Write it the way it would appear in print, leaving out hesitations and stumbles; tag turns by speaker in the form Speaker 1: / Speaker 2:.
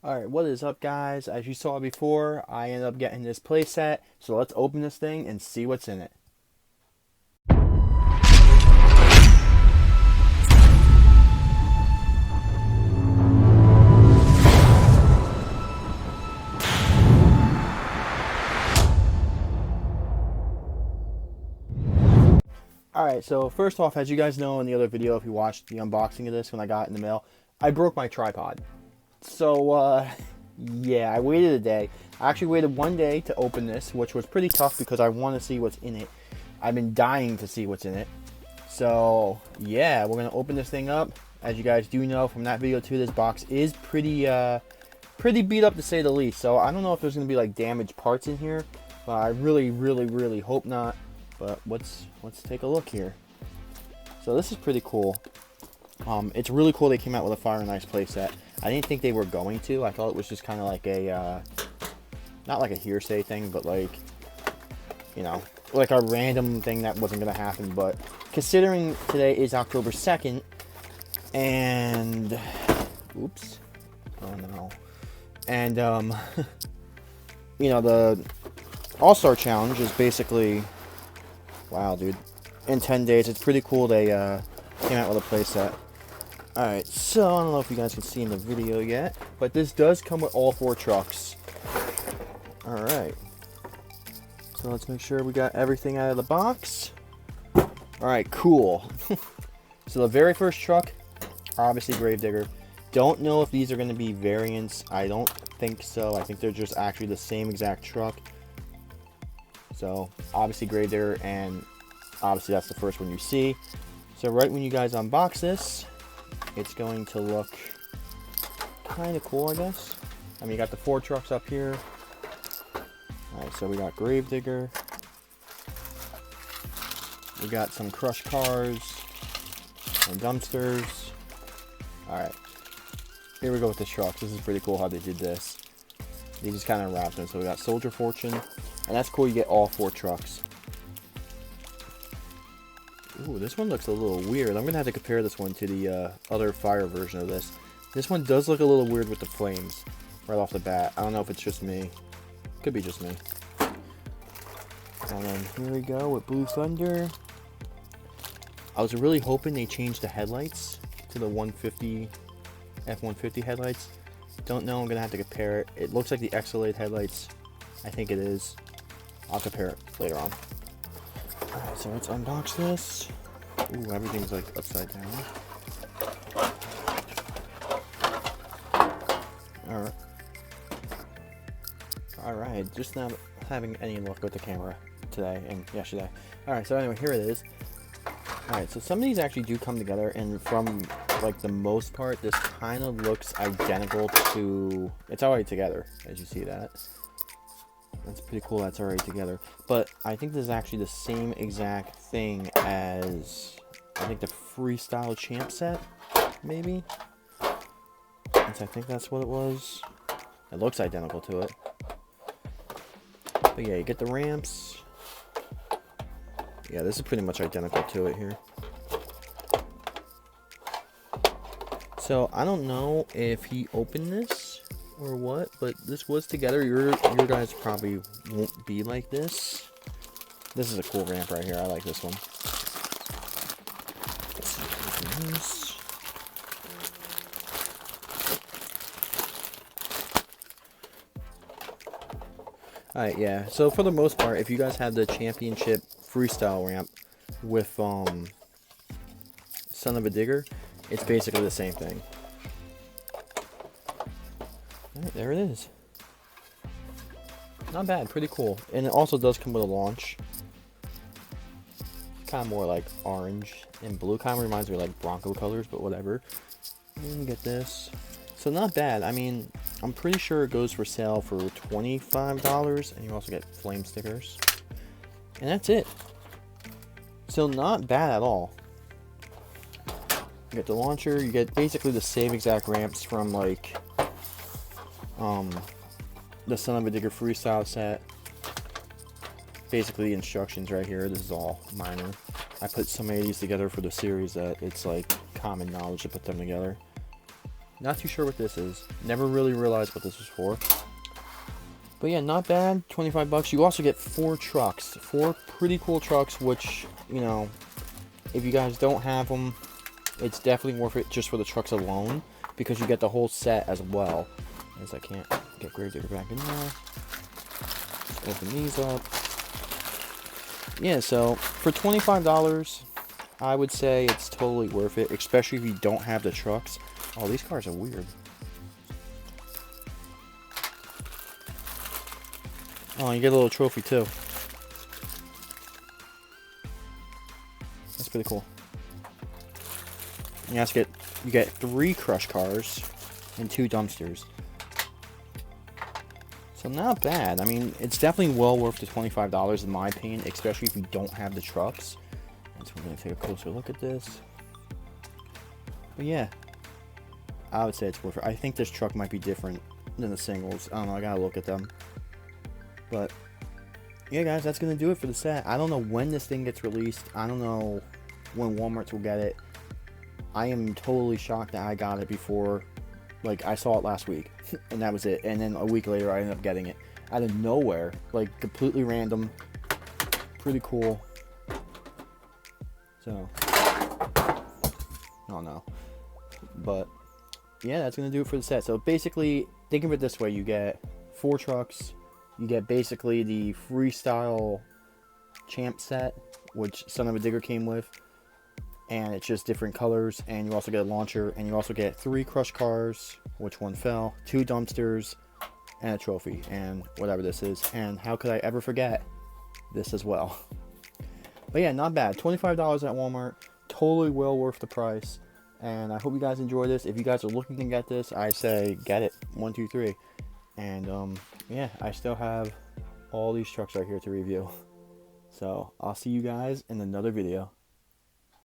Speaker 1: Alright, what is up guys? As you saw before, I ended up getting this playset, so let's open this thing and see what's in it. Alright, so first off, as you guys know in the other video, if you watched the unboxing of this when I got it in the mail, I broke my tripod. So, yeah, I waited a day. I actually waited one day to open this, which was pretty tough because I want to see what's in it. I've been dying to see what's in it. So, yeah, we're going to open this thing up. As you guys do know from that video too, this box is pretty beat up to say the least. So, I don't know if there's going to be like damaged parts in here, but I really hope not. But let's take a look here. So, this is pretty cool. It's really cool they came out with a Fire Ice playset. I didn't think they were going to. I thought it was just kind of like a, not like a hearsay thing, but like, you know, like a random thing that wasn't going to happen. But considering today is October 2nd, and, oops, oh no, and, you know, the All-Star Challenge is basically, wow, dude, in 10 days. It's pretty cool they came out with a playset. Alright, so I don't know if you guys can see in the video yet, but this does come with all 4 trucks. Alright. So let's make sure we got everything out of the box. Alright, cool. So the very first truck, obviously Gravedigger. Don't know if these are going to be variants. I don't think so. I think they're just actually the same exact truck. So, obviously Gravedigger, and obviously that's the first one you see. So right when you guys unbox this, it's going to look kind of cool, I guess. I mean, you got the 4 trucks up here. Alright, so we got Gravedigger. We got some crushed cars and dumpsters. Alright, here we go with the trucks. This is pretty cool how they did this. They just kind of wrapped them. So we got Soldier Fortune, and that's cool, you get all 4 trucks. Ooh, this one looks a little weird. I'm going to have to compare this one to the other fire version of this. This one does look a little weird with the flames right off the bat. I don't know if it's just me. Could be just me. And then here we go with Blue Thunder. I was really hoping they changed the headlights to the 150 F-150 headlights. Don't know. I'm going to have to compare it. It looks like the Exolade headlights. I think it is. I'll compare it later on. Alright, so let's unbox this. Ooh, everything's like upside down. Alright. Alright, just not having any luck with the camera today and yesterday. Alright, so anyway, here it is. Alright, so some of these actually do come together, and from like the most part, this kind of looks identical to, it's already together, as you see that. That's pretty cool, that's already together. But I think this is actually the same exact thing as, I think, the Freestyle Champ set, maybe? I think that's what it was. It looks identical to it. But yeah, you get the ramps. Yeah, this is pretty much identical to it here. So, I don't know if he opened this or what, but this was together. Your guys probably won't be like this. This is a cool ramp right here. I like this one. Alright, yeah. So for the most part, if you guys have the championship freestyle ramp with Son-Uva Digger, it's basically the same thing. Alright, there it is. Not bad, pretty cool. And it also does come with a launch. Kind of more like orange and blue. Kind of reminds me of like Bronco colors, but whatever. And you get this. So not bad. I mean, I'm pretty sure it goes for sale for $25. And you also get flame stickers. And that's it. So not bad at all. You get the launcher. You get basically the same exact ramps from like the Son-Uva Digger Freestyle set. Basically the instructions right here. This is all minor. I put so many of these together for the series that it's like common knowledge to put them together. Not too sure what this is. Never really realized what this was for. But yeah, not bad. 25 bucks. You also get 4 trucks. 4 pretty cool trucks, which, you know, if you guys don't have them, it's definitely worth it just for the trucks alone, because you get the whole set as well. As I can't get Gravedigger back in there. Just open these up. Yeah, so for $25, I would say it's totally worth it, especially if you don't have the trucks. Oh, these cars are weird. Oh, you get a little trophy too. That's pretty cool. You get 3 crush cars and 2 dumpsters. So not bad. I mean, it's definitely well worth the $25 in my opinion, especially if you don't have the trucks. And so we're gonna take a closer look at this. But yeah, I would say it's worth it. I think this truck might be different than the singles. I don't know. I gotta look at them. But yeah, guys, that's gonna do it for the set. I don't know when this thing gets released. I don't know when Walmart will get it. I am totally shocked that I got it before. Like, I saw it last week, and that was it. And then a week later, I ended up getting it out of nowhere, like completely random. Pretty cool. So, I don't know, but yeah, that's gonna do it for the set. So basically, think of it this way: you get 4 trucks. You get basically the Freestyle Champ set, which Son-Uva Digger came with, and it's just different colors. And you also get a launcher, and you also get 3 crush cars, which one fell, 2 dumpsters, and a trophy, and whatever this is. And how could I ever forget this as well? But yeah, not bad. $25 at Walmart, totally well worth the price. And I hope you guys enjoy this. If you guys are looking to get this, I say get it. 1, 2, 3. And yeah, I still have all these trucks right here to review. So I'll see you guys in another video.